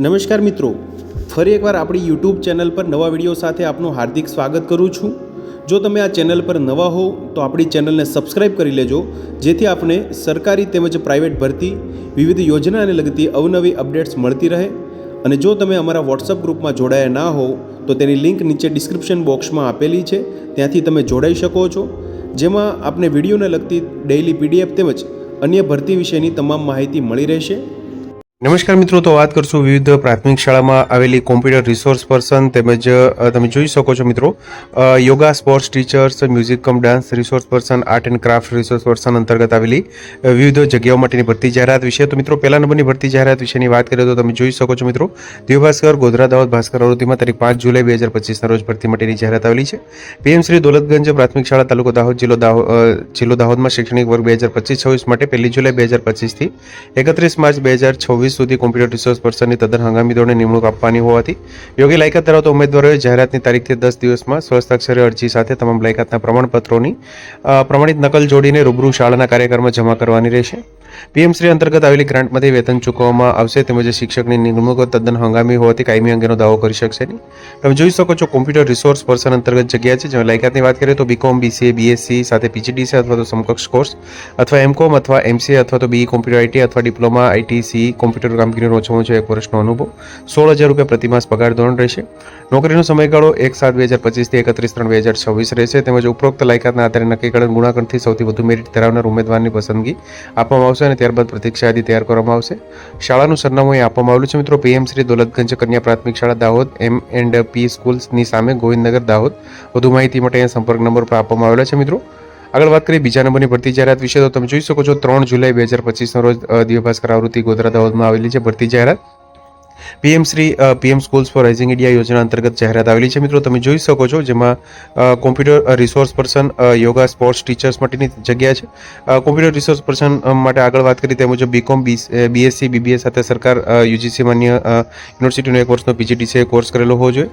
નમસ્કાર મિત્રો, ફરી એકવાર આપણી યુટ્યુબ ચેનલ પર નવા વિડીયો સાથે આપનું હાર્દિક સ્વાગત કરું છું। જો તમે આ ચેનલ પર નવા હો તો આપણી ચેનલને સબસ્ક્રાઇબ કરી લેજો, જેથી આપને સરકારી તેમજ પ્રાઇવેટ ભરતી વિવિધ યોજનાને લગતી અવનવી અપડેટ્સ મળતી રહે। અને જો તમે અમારા વોટ્સઅપ ગ્રુપમાં જોડાયા ના હો તો તેની લિંક નીચે ડિસ્ક્રિપ્શન બોક્સમાં આપેલી છે, ત્યાંથી તમે જોડાઈ શકો છો, જેમાં આપને વિડીયોને લગતી ડેઇલી પીડીએફ તેમજ અન્ય ભરતી વિશેની તમામ માહિતી મળી રહેશે। નમસ્કાર મિત્રો, તો વાત કરશું વિવિધ પ્રાથમિક શાળામાં આવેલી કોમ્પ્યુટર રિસોર્સ પર્સન તેમજ તમે જોઈ શકો છો મિત્રો yoga sports teachers, music cum dance resource person, art and craft resource person અંતર્ગત આવેલી વિવિધ જગ્યાઓ માટેની ભરતી જાહેરાત વિશે। તો મિત્રો પહેલા નંબરની ભરતી જાહેરાત વિશેની વાત કરીએ તો તમે જોઈ શકો છો મિત્રો દેવભાસ્કર ગોધરા દાહોદ ભાસ્કર આવૃત્તિમાં તારીખ 5 જુલાઈ 2025ના રોજ ભરતી માટેની જાહેરાત આવેલી છે। પીએમ શ્રી દોલતગંજ પ્રાથમિક શાળા તાલુકો દાહોદ જિલ્લો દાહોદમાં શૈક્ષણિક વર્ગ 2025-26 માટે 1 જુલાઈ 2025 થી 31 માર્ચ 2026 સુધી કોમ્પ્યુટર રિસોર્સ પર્સનની તદ્દન હંગામી ધોરણે નિમણૂક આપવાની હોવાથી યોગ્ય લાયકાત ધરાવતા ઉમેદવારોએ જાહેરાતની તારીખથી 10 દિવસમાં સ્વહસ્તાક્ષરે અરજી સાથે તમામ લાયકાતના પ્રમાણપત્રોની પ્રમાણિત નકલ જોડીને રૂબરૂ શાળાના કાર્યક્રમમાં જમા કરવાની રહેશે। પીએમ શ્રી અંતર્ગત આવેલી ગ્રાન્ટમાંથી વેતન ચૂકવવામાં આવશે, તેમજ શિક્ષકની નિમણૂક તદ્દન હંગામી હોવાથી કાયમી અંગેનો દાવો કરી શકશે નહીં। તમે જોઈ શકો છો કોમ્પ્યુટર રિસોર્સ પર્સન અંતર્ગત જગ્યા છે, જેમાં લાયકાતની વાત કરીએ તો બીકોમ, બીસીએ, બીએસસી સાથે પીજીડીસી અથવા તો સમકક્ષ કોર્સ અથવા એમકોમ અથવા એમસીએ અથવા તો બીઈ કોમ્પ્યુટર આઈટી અથવા ડિપ્લોમા આઈટીસી કોમ્પ્યુટર કામગીરીનો ઓછામાં ઓછો 1 વર્ષનો અનુભવ, 16,000 રૂપિયા પ્રતિમાસ પગાર ધોરણ રહેશે। નોકરીનો સમયગાળો 1/7/2025 થી 31/3/2026 રહેશે, તેમજ ઉપરોક્ત લાયકાતના આધારે નક્કી કરેલ ગુણાંકનથી સૌથી વધુ મેરિટ ધરાવનાર ઉમેદવારની પસંદગી આપવામાં આવશે અને ત્યારબાદ પ્રતીક્ષા યાદી તૈયાર કરવામાં આવશે। શાળાનું સરનામું અહીં આપવામાં આવેલું છે મિત્રો, પીએમ શ્રી દોલતગંજ કન્યા પ્રાથમિક શાળા દાહોદ M&P સ્કૂલ્સની સામે ગોવિંદનગર દાહોદ। વધુ માહિતી માટે અહીંયા સંપર્ક નંબર પર આપવામાં આવેલા છે મિત્રો। આગળ વાત કરીએ બીજા નંબરની ભરતી જાહેરાત વિશે તો તમે જોઈ શકો છો 3 જુલાઈ 2025ના રોજ દિવ્યભાસ્કર આવૃત્તિ ગોધરા દાહોદમાં આવેલી છે ભરતી જાહેરાત। PM schools for rising India યોજના અંતર્ગત જાહેરાત આવેલી છે મિત્રો, તમે જોઈ શકો છો, જેમાં computer resource person yoga sports teachers માટેની જગ્યા છે। કોમ્પ્યુટર રિસોર્સ પર્સન માટે આગળ વાત કરીએ તે મુજબ બીકોમ, બીએસસી, બીબીએ સાથે સરકાર યુજીસી માન્ય યુનિવર્સિટીનો 1 વર્ષનો પીજીડીસીએ કોર્સ કરેલો હોવો જોઈએ,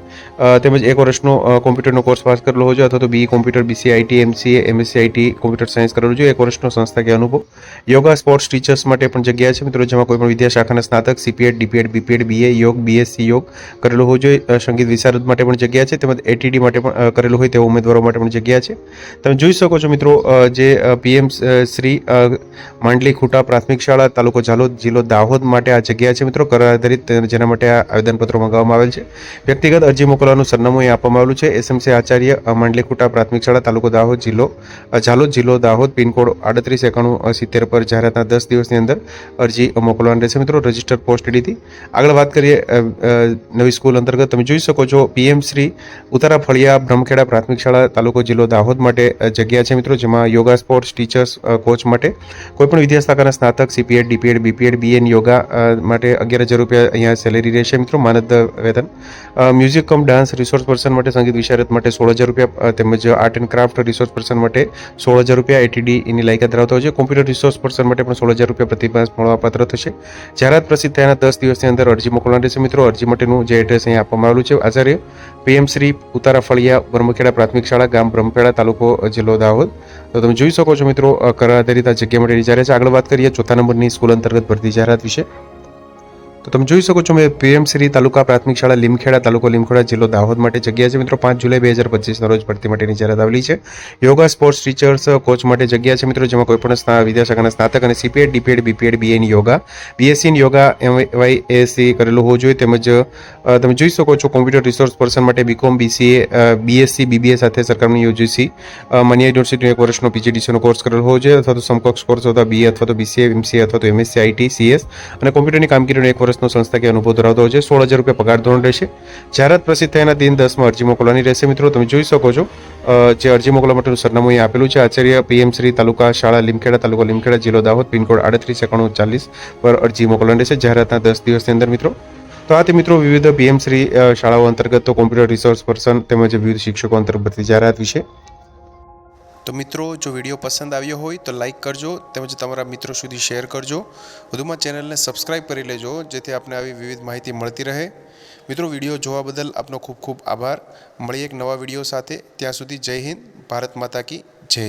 તેમજ 1 વર્ષનો કોમ્પ્યુટરનો કોર્સ પાસ કરેલો હોવો જોઈએ, અથવા તો BE computer, BCA IT, MCA, MSc IT computer science કરેલું જોઈએ, 1 વર્ષનો સંસ્થાકીય અનુભવ। યોગા સ્પોર્ટ્સ ટીચર્સ માટે પણ જગ્યા છે મિત્રો, જેમાં કોઈ પણ વિદ્યા શાખાના સ્નાતક, સીપીએડ, ડીપીએડ, બીપીએડ, બીએ યોગ, બીએસસી યોગ કરેલો હોવો જોઈએ। સંગીત વિશારદ માટે પણ જગ્યા છે, તેમજ એટીડી માટે પણ કરેલું હોય તેવા ઉમેદવારો માટે પણ જગ્યા છે। તમે જોઈ શકો છો મિત્રો જે પીએમ શ્રી માંડલી ખૂટા પ્રાથમિક શાળા તાલુકો ઝાલોદ જિલ્લો દાહોદ માટે આ જગ્યા છે મિત્રો, કર આધારિત, જેના માટે આ આવેદનપત્રો મંગાવવામાં આવેલ છે। વ્યક્તિગત અરજી મોકલવાનું સરનામું અહીં આપવામાં આવેલું છે, એસએમસી આચાર્ય માંડલી ખૂટા પ્રાથમિક શાળા તાલુકો દાહોદ ઝાલોદ જિલ્લો દાહોદ, પિનકોડ 389170 પર જાહેરાતના 10 દિવસની અંદર અરજી મોકલવાની રહેશે મિત્રો, રજિસ્ટર પોસ્ટ ડીથી। આગળ વાત કરીએ નવી સ્કૂલ અંતર્ગત તમે જોઈ શકો છો પીએમ શ્રી ઉતારા ફળિયા બ્રહ્મખેડા પ્રાથમિક શાળા તાલુકો જિલ્લો દાહોદ માટે જગ્યા છે મિત્રો, જેમાં યોગા સ્પોર્ટ્સ ટીચર્સ કોચ માટે કોઈપણ વિદ્યા શાખાના સ્નાતક, CPEd, DPEd, BPEd, BN yoga માટે 11,000 રૂપિયા અહીંયા સેલેરી રહેશે મિત્રો, માનદ વેતન। Music cum dance resource person માટે સંગીત વિશારદ માટે 16,000 રૂપિયા, તેમજ art and craft resource person માટે 16,000 રૂપિયા એટીડી એની લાયકાત ધરાવતા હોય છે। કોમ્પ્યુટર રિસોર્સ પર્સન માટે પણ 16,000 રૂપિયા પ્રતિમાસ મળવાપાત્ર થશે। જાહેરાત પ્રસિદ્ધ થયાના 10 દિવસની અંદર અરજી મોકલવાની રહેશે મિત્રો। અરજી માટેનું જે એડ્રેસ અહીં આપવામાં આવેલું છે, આચાર્ય પીએમ શ્રી ઉતારા ફળિયા બ્રહ્મખેડા પ્રાથમિક શાળા, ગામ બ્રહ્મખેડા, તાલુકો જિલ્લો દાહોદ। તો તમે જોઈ શકો છો મિત્રો કર આધારિત આ જગ્યા માટેની જાહેરાત છે। આગળ વાત કરીએ ચોથા નંબરની સ્કૂલ અંતર્ગત ભરતી જાહેરાત વિશે તો તમે જોઈ શકો છો પીએમ શ્રી તાલુકા પ્રાથમિક શાળા લીમખેડા તાલુકો લીમખેડા જિલ્લો દાહોદ માટે જગ્યા છે મિત્રો, 5 જુલાઈ 2025ના રોજ ભરતી માટેની જાહેરાત આવેલી છે। યોગા સ્પોર્ટ્સ ટીચર્સ કોચ માટે જગ્યા છે મિત્રો, જેમાં કોઈપણ વિદ્યા શાખાના સ્નાતક અને CPEd, DPEd, BPEd, BN yoga, BSc in yoga, MYSc કરેલું હોવું જોઈએ, તેમજ તમે જોઈ શકો છો કોમ્પ્યુટર રિસોર્સ પર્સન માટે બીકોમ, બીસીએ, બીએસસી, બીબીએ સાથે સરકારની યુજીસી માન્ય યુનિવર્સિટીનો 1 વર્ષનો પીજીડીસીનો કોર્સ કરેલો હોવો જોઈએ, અથવા તો સમકક્ષ કોર્સ અથવા બીએ અથવા તો બીસીએ, એમસીએ અથવા તો એમએસસી આઈટી, સીએસ અને કોમ્પ્યુટરની કામગીરીનો 1 વર્ષનો સંસ્થાકીય અનુભવ ધરાવતો હોય છે। 16,000 રૂપિયા પગાર ધોરણ રહેશે। જાહેરાત પ્રસિદ્ધ થયાના દિન 10માં અરજી મોકલવાની રહેશે મિત્રો, તમે જોઈ શકો છો જે અરજી મોકલવા માટેનું સરનામું અહીં આપેલું છે, આચાર્ય પીએમ શ્રી તાલુકા શાળા લીમખેડા તાલુકો લીમખેડા જિલ્લો દાહોદ, પિનકોડ 389140 પર અરજી મોકલવાની રહેશે જાહેરાતના 10 દિવસની અંદર મિત્રો। તો આ તે મિત્રો વિવિધ પીએમ શ્રી શાળાઓ અંતર્ગત તો કોમ્પ્યુટર રિસોર્સ પર્સન તેમજ વિવિધ શિક્ષકો અંતર્ગત જાહેરાત વિશે। તો મિત્રો જો વિડીયો પસંદ આવ્યો હોય તો લાઇક કરજો, તેમજ તમારા મિત્રો સુધી શેર કરજો। વધુમાં ચેનલને સબસ્ક્રાઇબ કરી લેજો, જેથી આપને આવી વિવિધ માહિતી મળતી રહે। મિત્રો વિડીયો જોવા બદલ આપનો ખૂબ ખૂબ આભાર। મળીએ એક નવા વિડીયો સાથે, ત્યાં સુધી જય હિન્દ, ભારત માતા કી જય।